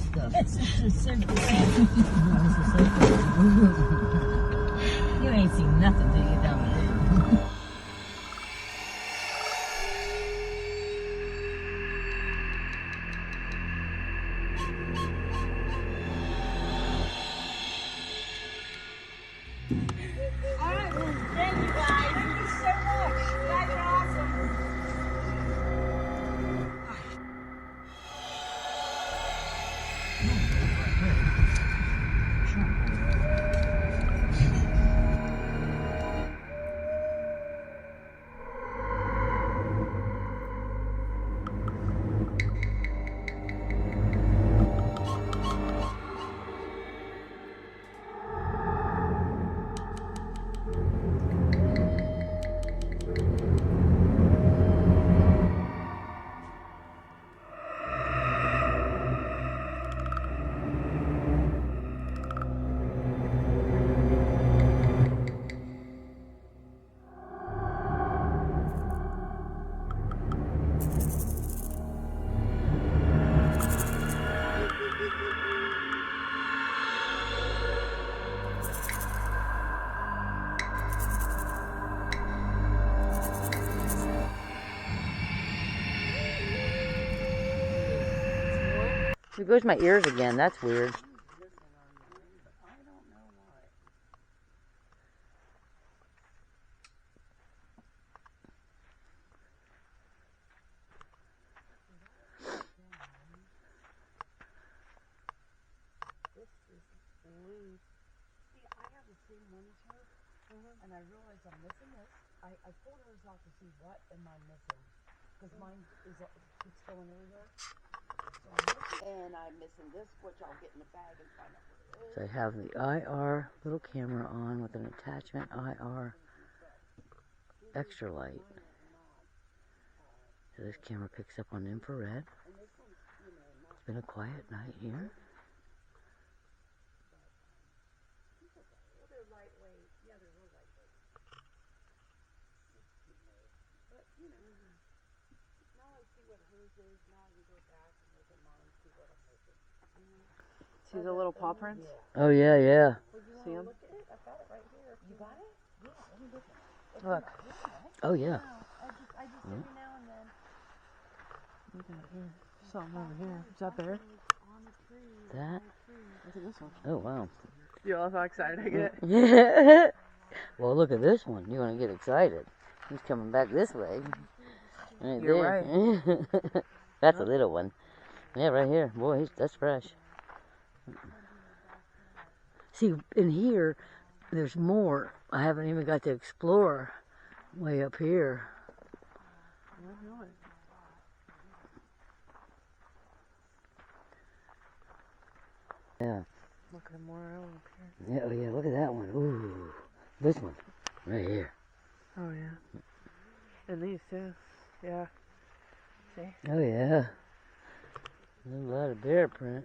stuff. It's just a circus. You ain't seen nothing till you're done with it. It goes to my ears again. That's weird. And I realized I'm missing this. I pulled hers off to see what am I missing, because mine is keeps going everywhere. So and I'm missing this, which I'll get in the bag and find out what it is. So I have the IR little camera on with an attachment IR extra light. So this camera picks up on infrared. It's been a quiet night here. They're lightweight. Yeah, they're real lightweight. But, you know, now I see what hers is. Now I can go back and look at mine and see what I'm missing. See the little paw prints? Oh yeah, yeah. See them? Look at it. I've got it right here. You got it? Yeah, let me look at it. Look. Oh yeah. I just every now and then. Look at here. Something over here. Is that bear? On the tree. That. Look at this one. Oh wow. You all how excited I get? Yeah. Well, look at this one. You want to get excited? He's coming back this way. Right You're there. Right. That's a little one. Yeah, right here. Boy, that's fresh. See, in here, there's more. I haven't even got to explore way up here. Yeah. Look at more up here. Yeah, oh yeah, look at that one. Ooh. This one. Right here. Oh yeah. And these too. Yeah. See? Oh yeah. There's a lot of bear print.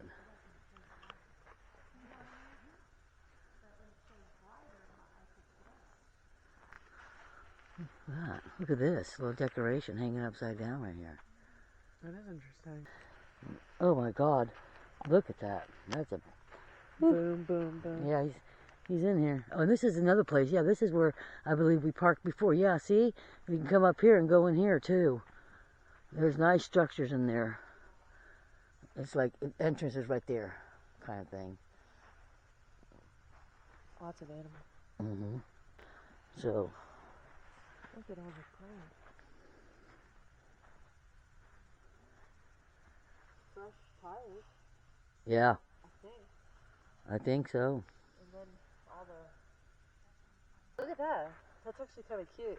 That. Look at this little decoration hanging upside down right here. That is interesting. Oh my God! Look at that. That's a Boom, boom, boom. yeah. He's in here. Oh, and this is another place. Yeah, this is where I believe we parked before. Yeah, see, you can come up here and go in here too. There's nice structures in there. It's like entrance is right there, kind of thing. Lots of animals. Mhm. So. Look at all the plants. Fresh tires, Yeah, I think. I think so. And then all the... Look at that. That's actually kind of cute.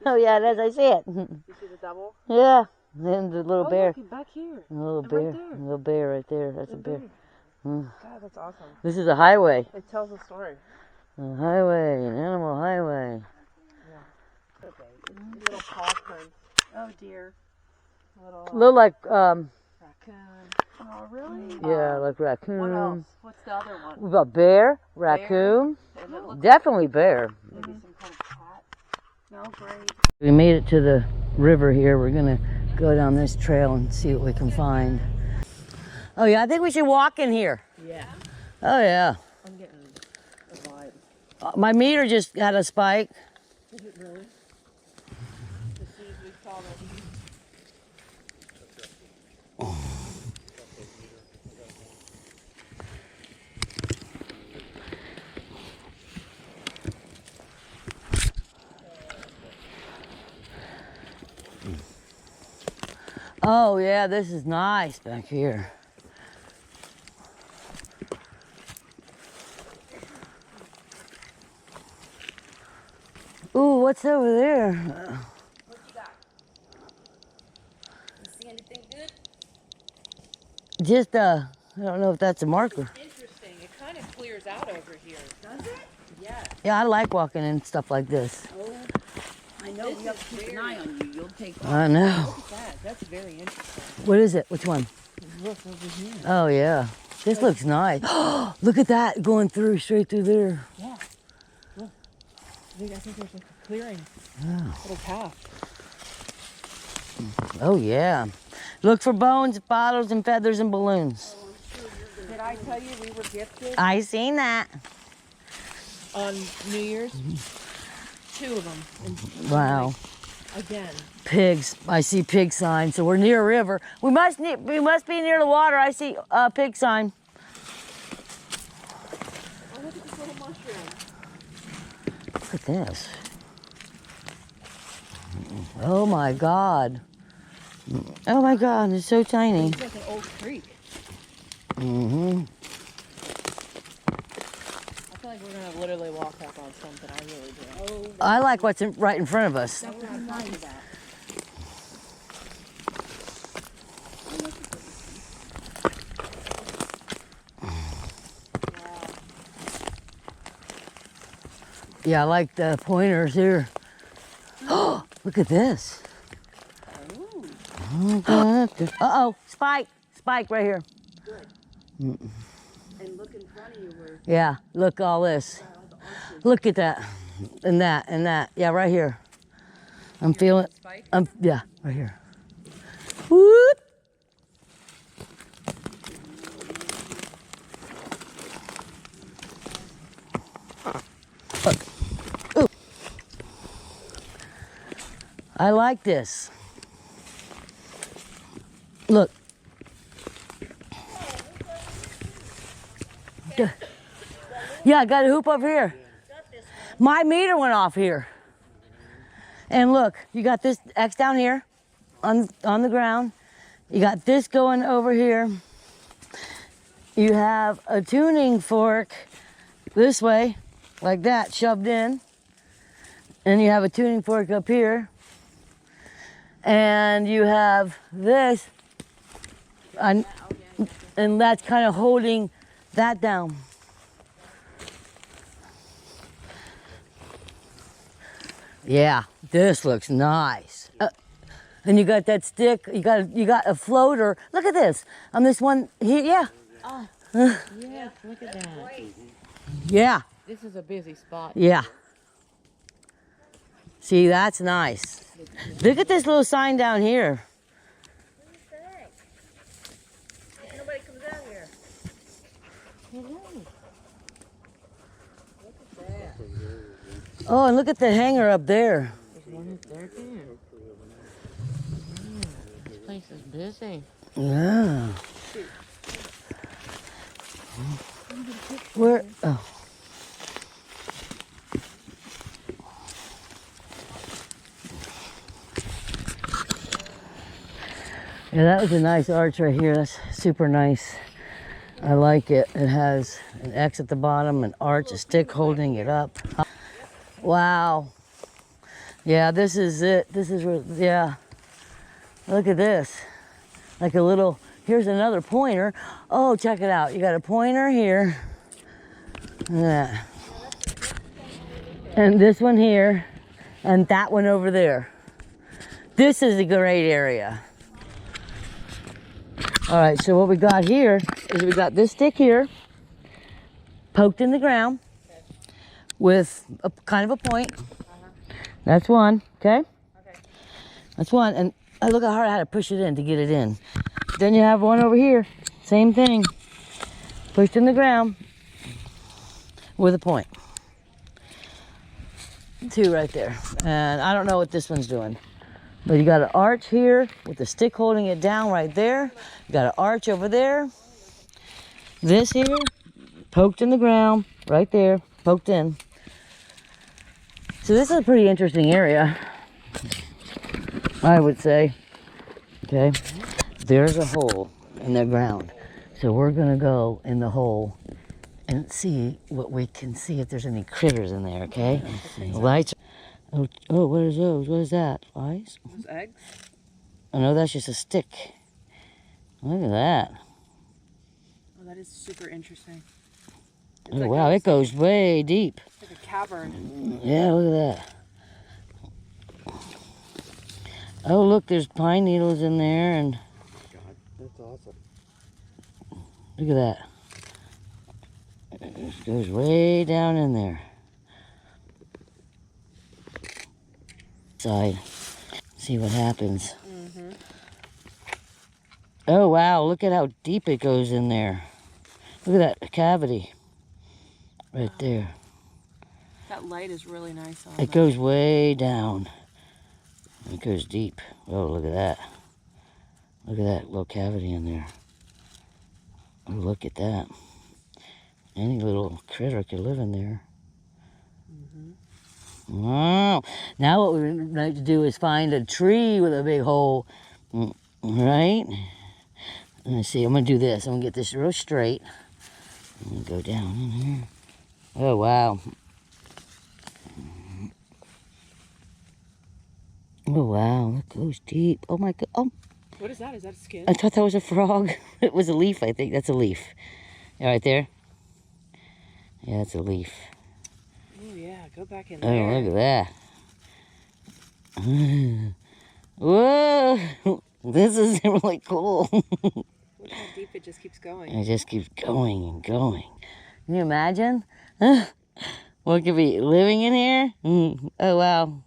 Oh yeah, as I see it. You see the double? Yeah, and the little bear. Look, back here. A little And bear. right there. A little bear right there. That's a bear. God, that's awesome. This is a highway. It tells a story. A highway, an animal highway. Yeah. Okay. Little paw prints. Oh dear. Little Look like raccoon. Oh really? yeah, like raccoon. What else? What's the other one? We've got bear, raccoon, And it looks definitely bear. maybe some kind of cat. No, great. We made it to the river here. We're gonna go down this trail and see what we can find. Oh yeah, I think we should walk in here. Yeah. Oh yeah. I'm getting a vibe. My meter just had a spike. Is it really? As soon as we saw that. Oh yeah, this is nice back here. Ooh, what's over there? What you got? You see anything good? Just I don't know if that's a marker. Interesting. It kind of clears out over here. Does it? Yes. Yeah, I like walking in stuff like this. Oh, I know. We have to keep an eye on you. You'll take off. I know. Look at that. That's very interesting. What is it? Which one? Look over here. Oh yeah, this looks nice. Look at that going through straight through there. Yeah. Look. I think there's like a clearing. Oh. Little path. Oh yeah. Look for bones, bottles, and feathers and balloons. Did I tell you we were gifted I seen that. on New Year's? 2 of them. And Wow. again. Pigs. I see pig sign. So we're near a river. We must be near the water. I see a pig sign. Oh, look at this little mushroom. Look at this. Oh my God. Oh my God, it's so tiny. It's like an old creek. Mm-hmm. I feel like we're gonna literally walk up on something. I really do. Oh, I like what's right in front of us. that's what I'm talking about. Yeah, I like the pointers here. Oh, look at this. Uh-oh, spike. Spike right here. Good. And look in front of you where Yeah, look all this. all the arches. Look at that. And that, and that. Yeah, right here. I'm feeling, Spike? yeah, right here. Whoop. Look. Ooh. I like this. Look. Yeah, I got a hoop over here. My meter went off here. And look, you got this X down here on the ground. You got this going over here. You have a tuning fork this way, like that, shoved in. And you have a tuning fork up here. And you have this, and that's kind of holding that down. Yeah, this looks nice. And you got that stick. You got a floater. Look at this. On this one here, yeah. Oh, yes, look at that. Yeah, This is a busy spot. yeah. See, that's nice. Look at this little sign down here. Nobody comes out here. Oh, and look at the hanger up there. There's one there too. This place is busy. Yeah. Where? Oh. Yeah, that was a nice arch right here. That's super nice. I like it. It has an X at the bottom, an arch, a stick holding it up. Wow. Yeah, this is it. This is where, yeah. Look at this. Like a little, here's another pointer. Oh, check it out. You got a pointer here. Yeah. And this one here. And that one over there. This is a great area. All right, so what we got here is we got this stick here, poked in the ground with a kind of a point. That's one, okay? That's one, and look how hard I had to push it in to get it in. Then you have one over here. Same thing. Pushed in the ground with a point. 2 right there. And I don't know what this one's doing. But you got an arch here with the stick holding it down right there. You got an arch over there. This here, poked in the ground, right there, poked in. So this is a pretty interesting area, I would say. Okay, there's a hole in the ground. So we're gonna go in the hole and see what we can see, if there's any critters in there, okay? Lights. Oh, what is those? What is that? Flies? Those eggs? Oh no, that's just a stick. Look at that. Oh, that is super interesting. Oh wow, it goes way deep. It's like a cavern. Yeah, look at that. Oh look, there's pine needles in there, and God, that's awesome. look at that. It goes way down in there. Side. See what happens. Mm-hmm. Oh wow, look at how deep it goes in there. Look at that cavity. Right there. That light is really nice on It goes way down. It goes deep. Oh, look at that. Look at that little cavity in there. Oh, look at that. Any little critter could live in there. Wow. Now what we would like to do is find a tree with a big hole. Right? Let's see, I'm going to do this. I'm going to get this real straight. I'm going to go down in here. Oh, wow. Oh, wow. That goes deep. Oh, my God. Oh, What is that? Is that a skin? I thought that was a frog. It was a leaf, I think. That's a leaf. Yeah, right there. Yeah, that's a leaf. Oh, yeah. Go back in Oh, there. look at that. Whoa. This is really cool. Look how deep it just keeps going. It just keeps going and going. Can you imagine? What could be living in here? Oh, wow.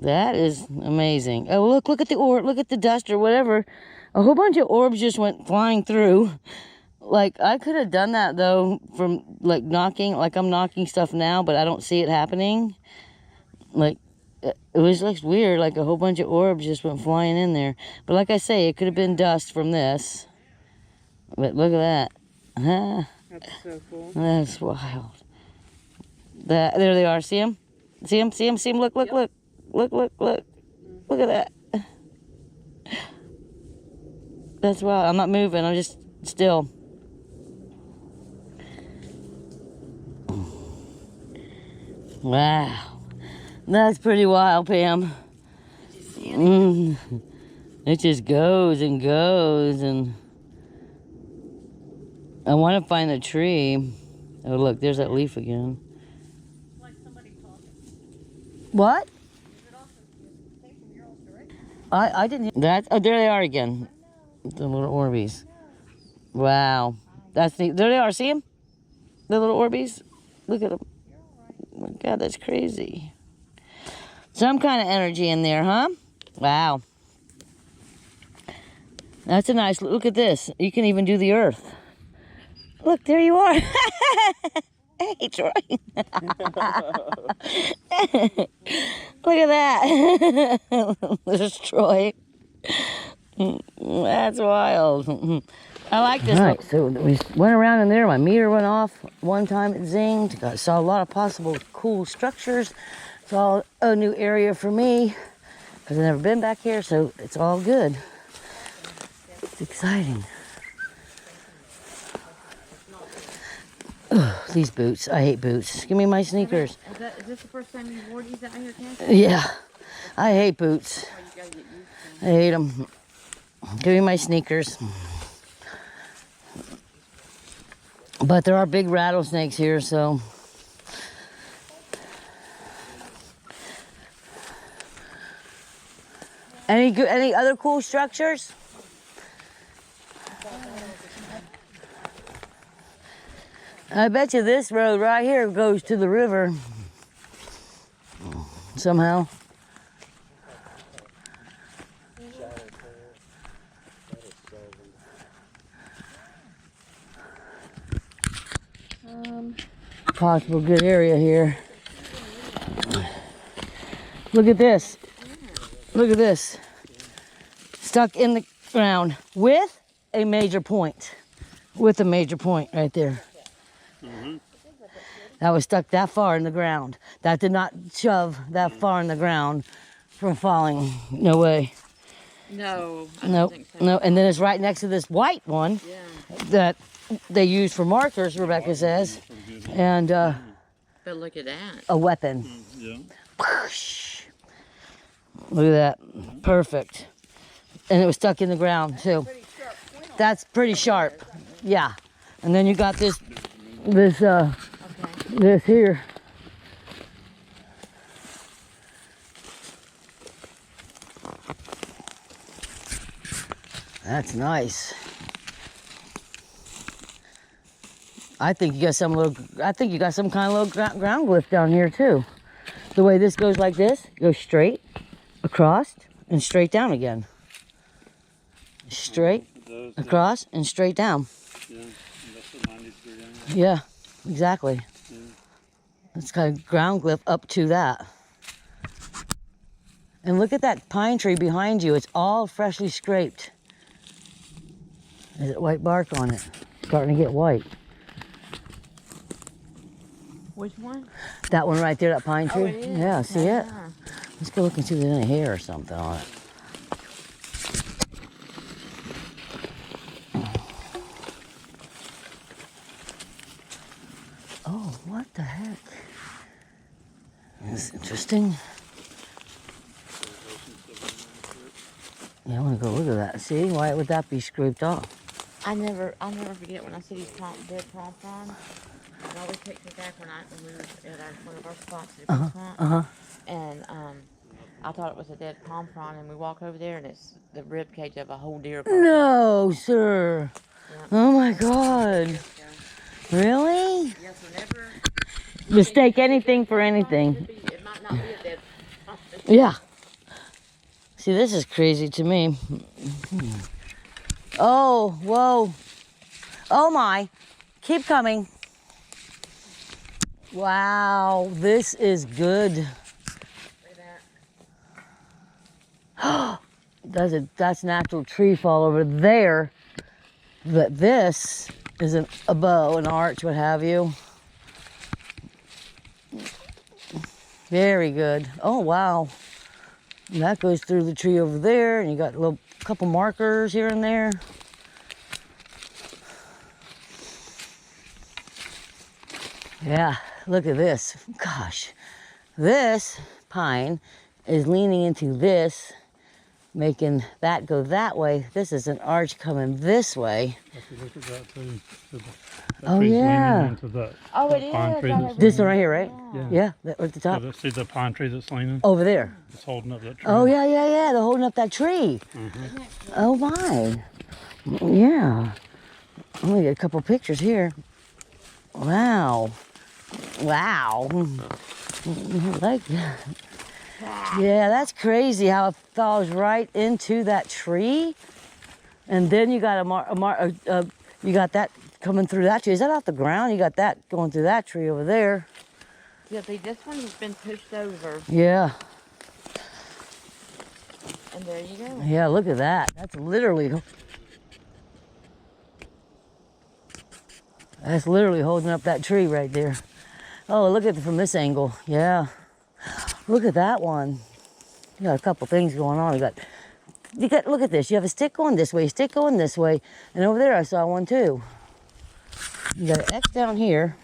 That is amazing. Oh, look at the orb. Look at the dust or whatever. A whole bunch of orbs just went flying through. Like, I could have done that, though, from, like, knocking. Like, I'm knocking stuff now, but I don't see it happening. Like, it was, like, weird. Like, a whole bunch of orbs just went flying in there. But like I say, it could have been dust from this. But look at that. That's so cool. That's wild. There they are. See them? See them? See them? See them? Look, look, look. Look, look, look. Look at that. That's wild. I'm not moving. I'm just still. Wow. That's pretty wild, Pam. Did you see anything? It just goes and goes, and I want to find the tree. Oh, look, there's that leaf again. Like somebody talking. What? Is it also came from your old direction? I didn't. That. Oh, there they are again. The little Orbeez. Wow. That's the. There they are. See them? The little Orbeez. Look at them. Oh my God, that's crazy. Some kind of energy in there, huh? Wow. That's a nice. Look at this. You can even do the earth. Look, there you are. Hey, Troy. Look at that. There's Troy. That's wild. I like this. All right, so we went around in there. My meter went off one time. It zinged. Saw a lot of possible cool structures. Saw a new area for me because I've never been back here, so it's all good. It's exciting. Ugh, these boots. I hate boots. Give me my sneakers. Is this the first time you wore these out here, Ken? Yeah, I hate boots. Oh, you gotta get used I to hate them. Give me my sneakers. But there are big rattlesnakes here, so. Any other cool structures? I bet you this road right here goes to the river somehow. Possible good area here. Look at this. Look at this. Stuck in the ground with a major point. With a major point right there. That was stuck that far in the ground. That did not shove that far in the ground from falling. No way. No, I Nope. don't think so. No. And then it's right next to this white one Yeah. that they use for markers, Rebecca says. And But look at that. a weapon. Yeah. Look at that. Perfect. And it was stuck in the ground too. That's pretty sharp. Yeah. And then you got this here. That's nice. I think you got some kind of little ground glyph down here too. The way this goes like this, goes straight across and straight down again. Straight across and straight down. Yeah, that's the 90-degree angle. Yeah, exactly. Yeah. It's kind of ground glyph up to that. And look at that pine tree behind you. It's all freshly scraped. There's white bark on it. Starting to get white. Which one? That one right there, that pine tree. Oh, it is. Yeah, see it? Yeah. Let's go look and see if there's any hair or something on it. Oh, what the heck? That's interesting. Yeah, I want to go look at that. See, why would that be scraped off? I'll never forget when I see these dead pompons. I always take me back when we were at one of our spots at the swamp. And I thought it was a dead pompon, and we walk over there, and it's the rib cage of a whole deer. No, sir. Yeah. Oh my God. Really? Yes, whenever. Mistake anything for anything. It might not be a dead pompon. Yeah. See, this is crazy to me. Oh, whoa. Oh my. Keep coming. Wow, this is good. Look at that. That's natural tree fall over there. But this is a bow, an arch, what have you. Very good. Oh, wow. And that goes through the tree over there, and you got a little couple markers here and there. Yeah, look at this. Gosh, this pine is leaning into this, making that go that way. This is an arch coming this way. If you look at that too. Oh, yeah. Leaning into that. Oh, that it pine is. tree Right that's over This one right here, right? Yeah. Yeah, that at the top. See the pine tree that's leaning? Over there. It's holding up that tree. Oh, yeah, yeah, yeah. They're holding up that tree. Oh, my. Yeah. Let me get a couple pictures here. Wow. Wow. I like that. Yeah, that's crazy how it falls right into that tree. And then you got you got that coming through that tree. Is that off the ground? You got that going through that tree over there. Yeah, see, this one has been pushed over, Yeah. and there you go. Yeah, look at that. That's literally holding up that tree right there. Oh, look at it from this angle. Yeah. Look at that one. You got a couple things going on. Look at this. You have a stick going this way, a stick going this way, and over there I saw one too. You got an X down here.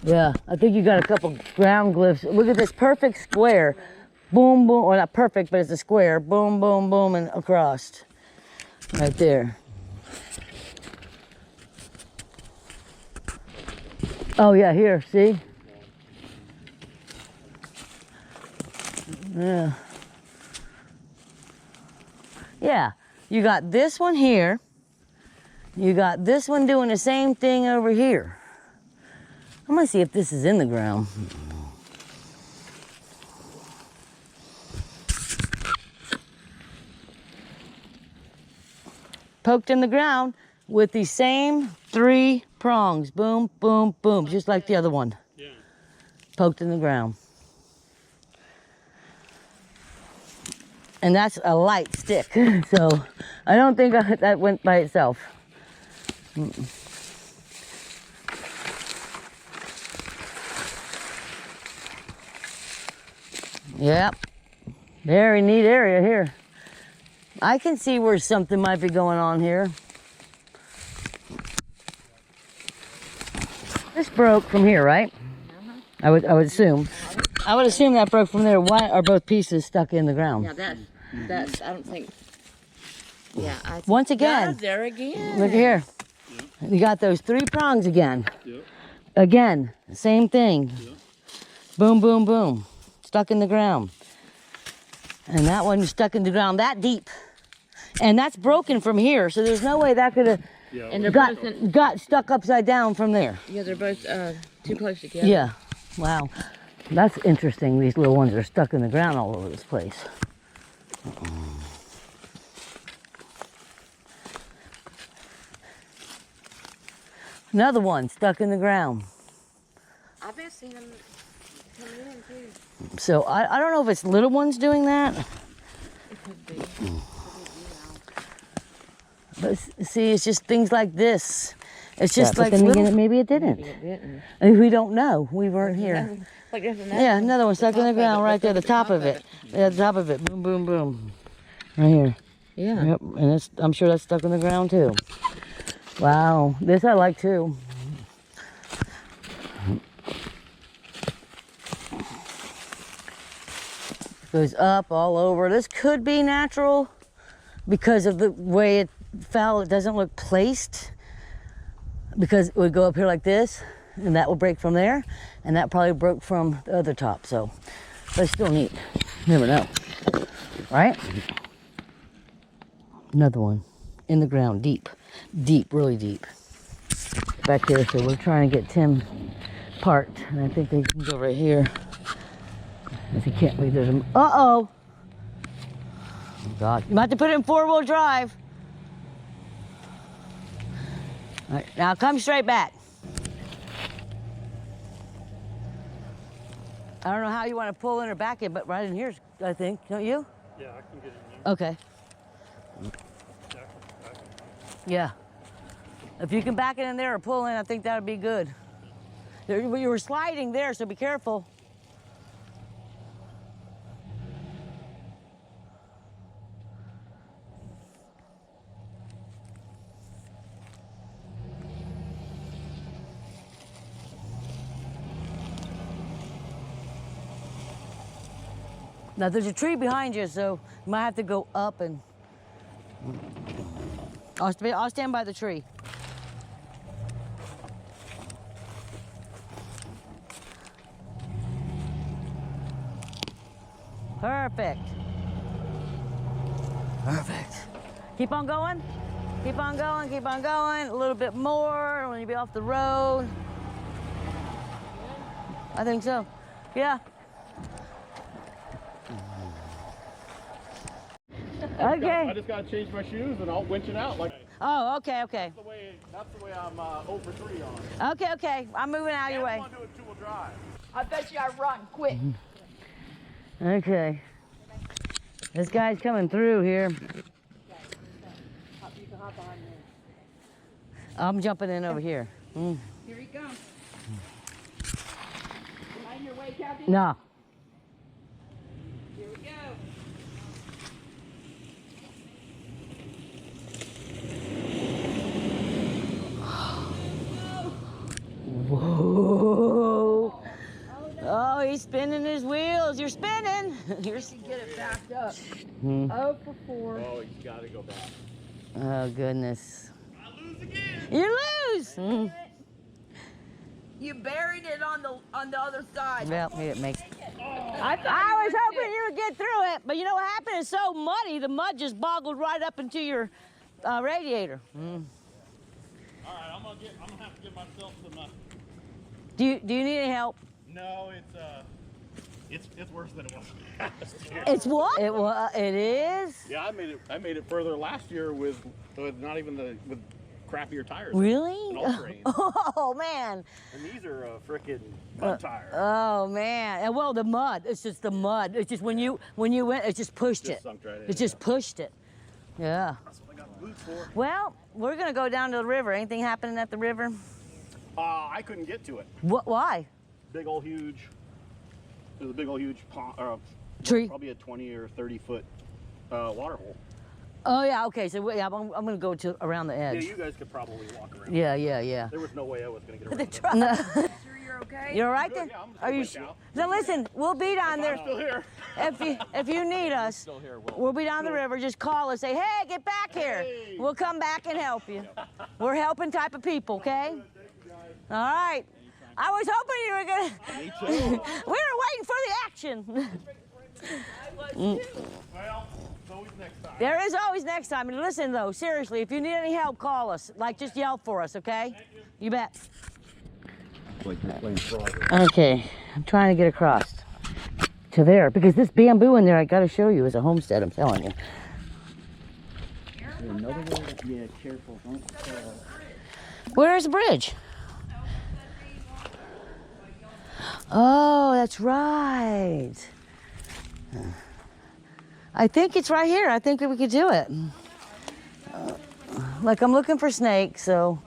Yeah, I think you got a couple ground glyphs. Look at this perfect square. Boom, boom. Well, not perfect, but it's a square. Boom, boom, boom, and across. Right there. Oh, yeah, here, see? Yeah. Yeah, you got this one here. You got this one doing the same thing over here. I'm gonna see if this is in the ground. Poked in the ground. with the same 3 prongs. Boom, boom, boom, just like the other one. Yeah. Poked in the ground. And that's a light stick, so I don't think that went by itself. Yep, very neat area here. I can see where something might be going on here. This broke from here, right? I would assume. I would assume that broke from there. Why are both pieces stuck in the ground? Yeah, that's, I don't think, yeah. I think, Once again, there again. look here. You got those 3 prongs again. Yep. Again, same thing. Yep. Boom, boom, boom. Stuck in the ground. And that one stuck in the ground that deep. And that's broken from here, so there's no way that could have Yeah. And they're both in, got stuck upside down from there. yeah, they're both too close together. Yeah. Wow. That's interesting. These little ones are stuck in the ground all over this place. Another one stuck in the ground. I've been seeing them coming in too. So I don't know if it's little ones doing that. It could be. But see, it's just things like this. It's just But like then little, again, maybe it didn't. Maybe it didn't. And we don't know. We weren't here. Like there's another Yeah, one. another one stuck in the top of ground it. right there, the top of it. Yeah, the top of it. Boom, boom, boom. Right here. Yeah. Yep, and it's, I'm sure that's stuck in the ground too. Wow, this I like too. Goes up all over. This could be natural because of the way it fell. It doesn't look placed because it would go up here like this and that will break from there and that probably broke from the other top. So, but it's still neat. Never know, right? Another one in the ground, deep, deep, really deep. Back here, so we're trying to get Tim parked, and I think they can go right here. If you can't believe there's a, uh-oh. Oh God, you might have to put it in 4-wheel drive. All right, now come straight back. I don't know how you want to pull in or back in, but right in here, I think, don't you? Yeah, I can get in there. Okay. Yeah. Yeah. If you can back it in there or pull in, I think that would be good. You were sliding there, so be careful. Now there's a tree behind you, so you might have to go up and I'll stand by the tree. Perfect. Perfect. Keep on going. Keep on going, keep on going. A little bit more when you be off the road. I think so. Yeah. Okay. I just gotta change my shoes and I'll winch it out. Like Oh, okay, okay. that's the way I'm over 3 on. Okay, okay. I'm moving out of your I way. want to do a 2-wheel drive. I bet you I run quick. Okay. This guy's coming through here. You can hop on there. I'm jumping in over here. Here he comes. Am I in your way, Kathy? No. Here we go. Whoa. Oh, he's spinning his wheels. You're spinning. You're. Get it backed up. Hmm. 0 for 4. Oh, you gotta go back. Oh goodness. I lose again. You lose. You buried it on the other side. Well, he didn't make. I I was hoping you would get through it, but you know what happened? It's so muddy, the mud just boggled right up into your radiator. All right, I'm gonna have to give myself some. Do you need any help? No, it's worse than it was last year. It's what? It is. Yeah, I made it further last year with not even with crappier tires. Really? An all-terrain. Oh man. And these are frickin' mud tires. Oh man. And well, the mud. It's just the mud. It's just when you went, it just pushed it. Sunk right in, It just pushed it. Yeah. That's what I got the boots for. Well, we're gonna go down to the river. Anything happening at the river? I couldn't get to it. What? Why? Big old huge. There's a big old huge pond, Tree. probably a 20 or 30 foot water hole. Oh yeah. Okay. So yeah, I'm gonna go to around the Yeah, edge. you guys could probably walk around. Yeah. There was no way I was gonna get around it. No. Sure you're okay? You're all right Good, then? yeah, I'm just Are gonna you wait sure? out. So listen, we'll be down I'm there. still here. If you need us, we'll be down the river. Just call us. Say, hey, get back here. Hey. We'll come back and help you. We're helping type of people, okay? All right. I was hoping you were gonna. Me too. We were waiting for the action. Well, it's always next time. There is always next time. And listen though, seriously, if you need any help, call us. Like, just yell for us, okay? You bet. Okay, I'm trying to get across to there because this bamboo in there, I gotta show you, is a homestead. I'm telling you. Yeah, careful. Don't Where's the bridge? Oh, that's right. I think it's right here. I think we could do it. Like, I'm looking for snakes, so.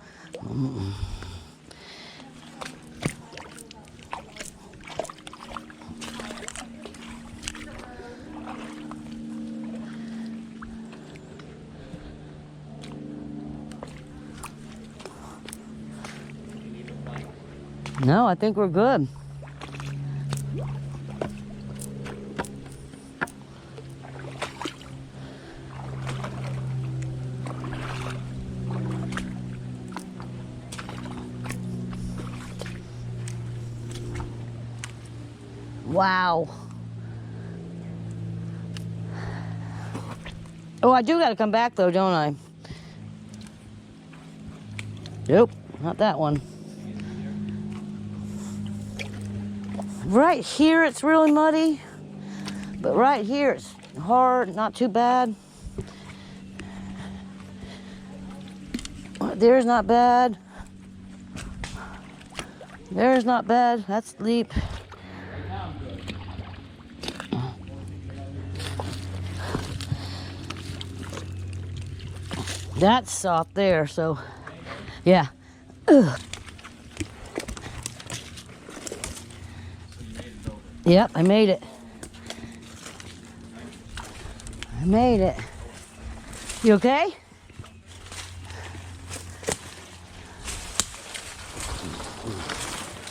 No, I think we're good. Wow. Oh, I do gotta come back though, don't I? Nope, not that one. Right here it's really muddy, but right here it's hard, not too bad. There's not bad. There's not bad, that's deep. That's soft there, so yeah. Ugh. Yep, I made it. I made it. You okay?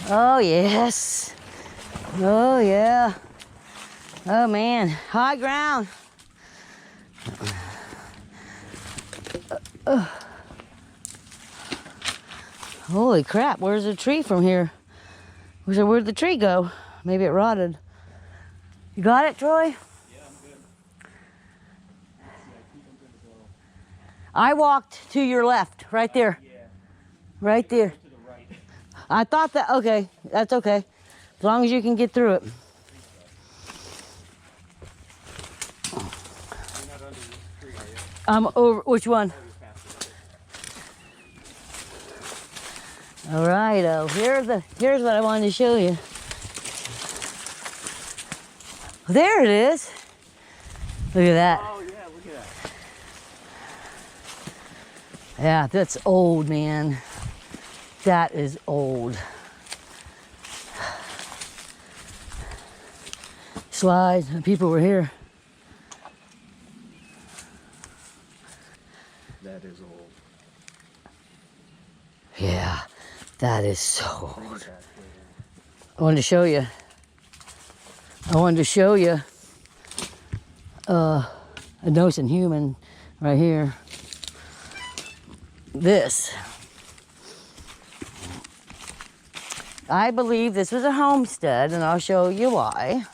Oh, yes. Oh, yeah. Oh, man. High ground. Holy crap, where's the tree from here? Where'd the tree go? Maybe it rotted. You got it, Troy? Yeah, I'm good. I walked to your left, right there. Yeah. Right there. To the right. I thought that, okay, that's okay. As long as you can get through it. You're not under this tree, are you? I'm over, which one? Oh, you're past it. All right, here's what I wanted to show you. There it is. Look at that. Oh, yeah, look at that. Yeah, that's old, man. That is old. Slides, people were here. That is old. Yeah, that is so old. I wanted to show you. A nosing human right here. This. I believe this was a homestead, and I'll show you why.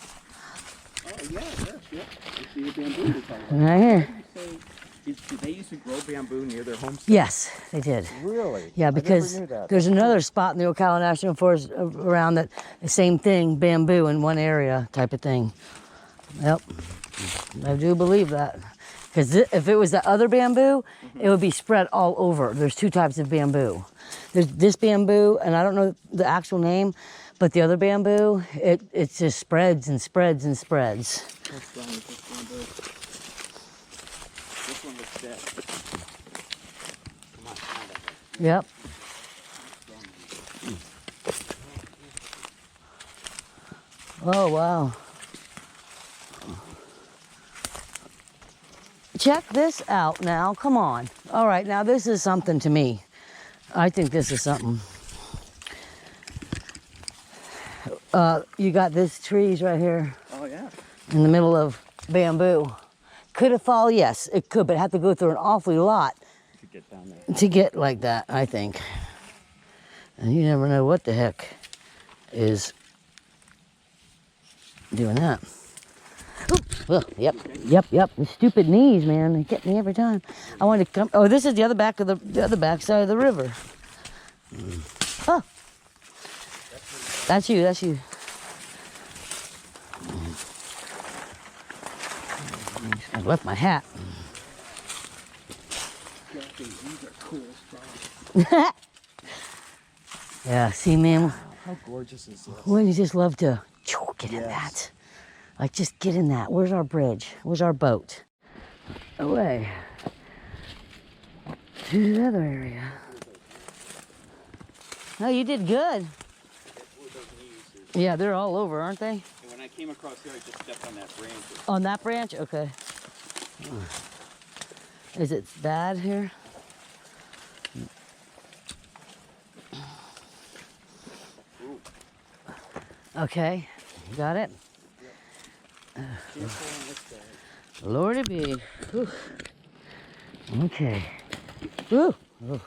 Oh, yeah, yes, yeah. You see the bamboo you're talking about. Right here. Did they used to grow bamboo near their homestead? Yes, they did. Really? Yeah, because there's another spot in the Ocala National Forest around that, the same thing, bamboo in one area type of thing. Yep, I do believe that. Because if it was the other bamboo, it would be spread all over. There's two types of bamboo. There's this bamboo, and I don't know the actual name, but the other bamboo, it just spreads and spreads and spreads. What's wrong with this bamboo? This one looks dead. Come on, find it. Yep. Oh, wow. Check this out now. Come on. All right, now this is something to me. I think this is something. You got this trees right here Oh, yeah. in the middle of bamboo. Could it fall? Yes, it could, but it had to go through an awfully lot To get down there. to get like that, I think. And you never know what the heck is doing that. Well, yep. The stupid knees, man, they get me every time. I want to come. Oh, this is the other back of the other back side of the river. Oh, that's you. I left my hat. These are cool spots. Yeah, see, man, How gorgeous is this? wouldn't you just love to get in that? Like, just get in that. Where's our bridge? Where's our boat? Away to the other area. Oh, you did good. Yeah, they're all over, aren't they? And when I came across here, I just stepped on that branch. On that branch? Okay. Is it bad here? Okay, you got it? Lordy be. Whew. Okay. Woo. Oh.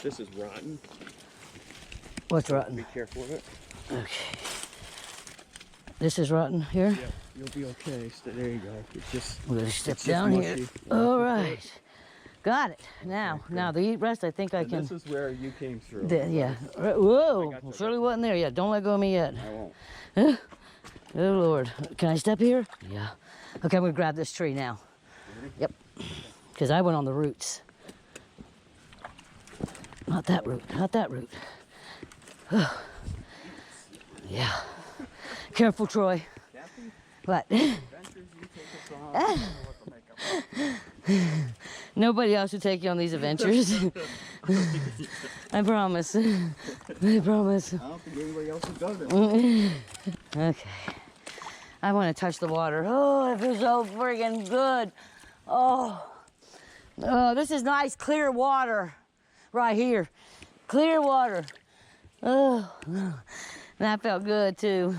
This is rotten. What's Be rotten? careful with it. Okay. This is rotten here? Yeah, you'll be okay. So there you go. It's just. We're gonna step it's just down here. mushy. All right. Got it. Now the rest I think I And can. this is where you came through. Yeah. Whoa. got the- Shirley wasn't there yet. Don't let go of me yet. I won't. Oh Lord. Can I step here? Yeah. Okay, I'm gonna grab this tree now. Yep. Because I went on the roots. Not that root. Not that root. Yeah. Careful, Troy. Kathy, What? adventures you take us on. I don't know what to make of it. Nobody else will take you on these adventures. I promise. I promise. I don't think anybody else would go there. Okay. I want to touch the water. Oh, it feels so friggin' good. Oh, this is nice, clear water right here. Clear water. Oh, that felt good too.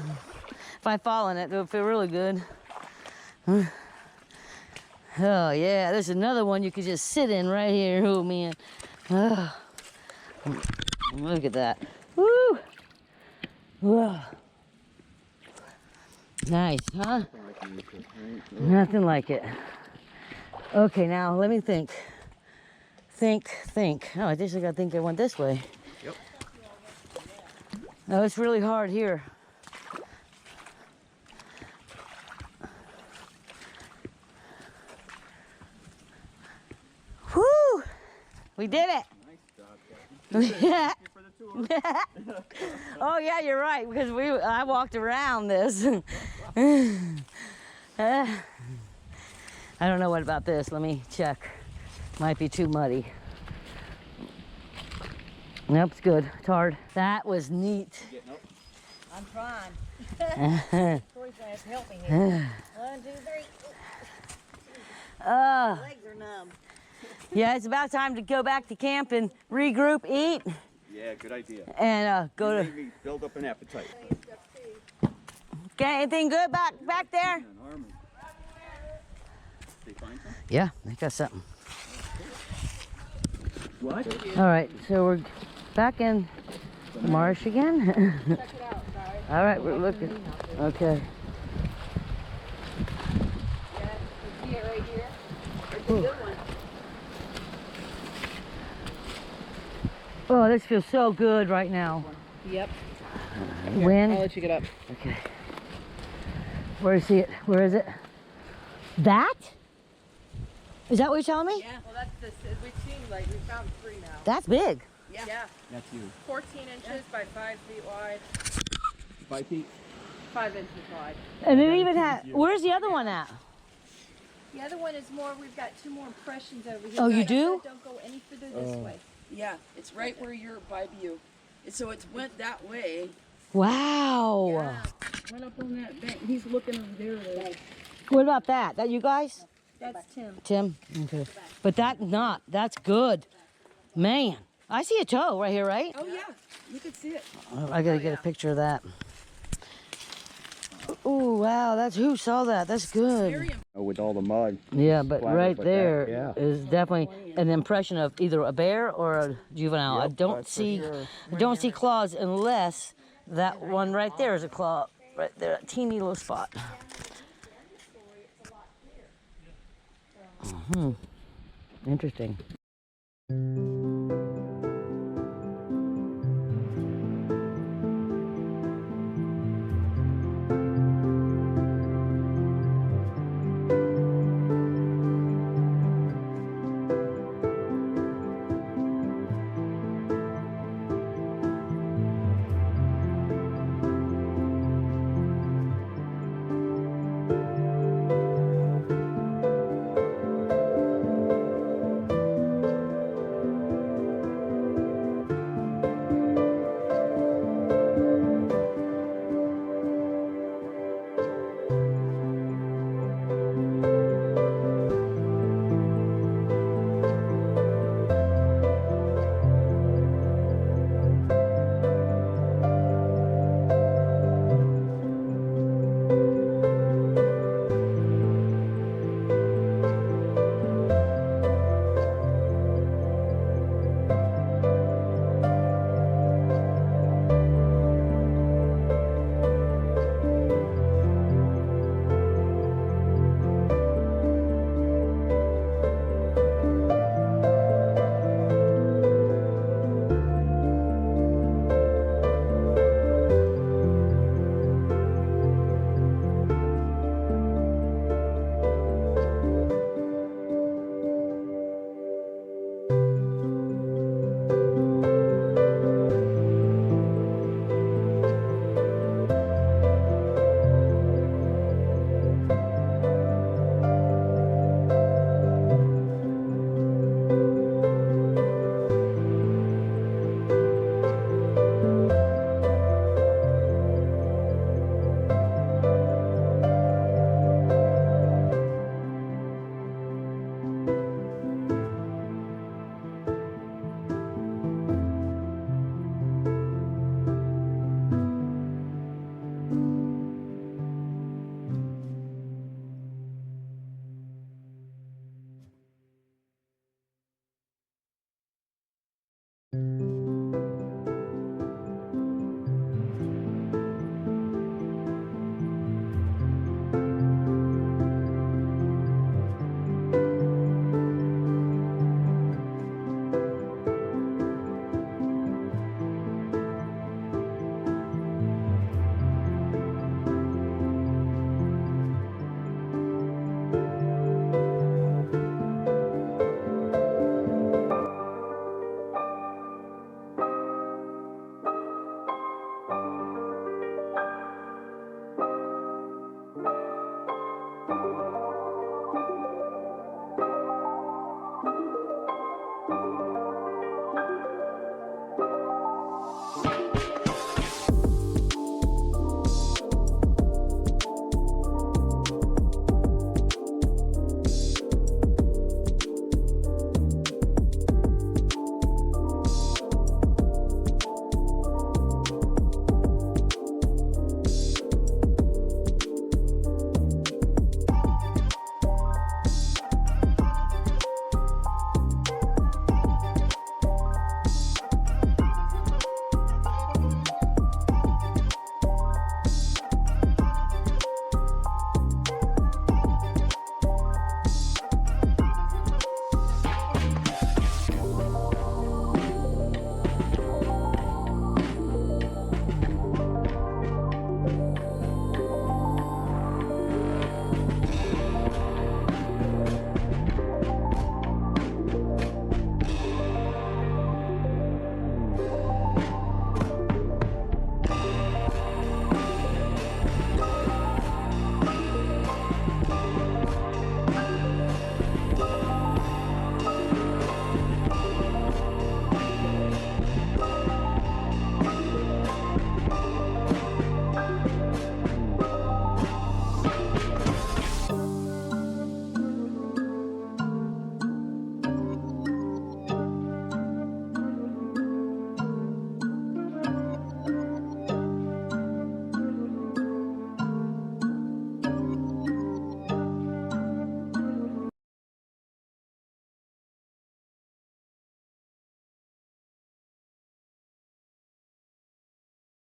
If I fall in it, it would feel really good. Oh yeah, there's another one you could just sit in right here. Oh man. Oh. Look at that. Woo! Whoa. Nice, huh? Nothing like it. Okay, now let me think. Think. Oh, I just gotta think I went this way. Yep. No, it's really hard here. Whoo! We did it. Nice job, Kathy. Yeah. For the tour. Oh yeah, you're right, because I walked around this. I don't know what about this. Let me check. Might be too muddy. Nope, it's good. It's hard. That was neat. Getting up. I'm trying. Troy's gonna have to help me here. 1, 2, 3. Legs are numb. Yeah, it's about time to go back to camp and regroup, eat, Yeah, good idea. and go You to. made me build up an appetite. Got anything good back there? An arm. They find something? Yeah, I got something. What? All right, so we're back in the marsh again. Check it out, guys. All right, we're looking. Okay. Yeah, you see it right here? It's a good one. Oh, this feels so good right now. Yep. Wind. I'll let you get up. Okay. Where is it? Where is it? That? Is that what you're telling me? Yeah. Well, that's we've seen, like, we found 3 now. That's big. Yeah. That's you. 14 inches by 5 feet wide. 5 feet. 5 inches wide. And it even had, where's the other one at? The other one is more, we've got 2 more impressions over here. Oh, you Guys, do? Don't go any further this way. Yeah, it's right where you're by view. So it's went that way. Wow. Went up on that bank. He's looking over there. What about that? That you guys? That's Tim. Tim? Okay. But that's good. Man, I see a toe right here, right? Oh yeah, you could see it. Oh, I gotta get a picture of that. Oh, wow, who saw that? That's good. With all the mud. Yeah, but Flat right like there that, is definitely an impression of either a bear or a juvenile. Yep, I don't that's for see, sure. I don't see claws unless that one right there is a claw. Right there, that teeny little spot. Interesting.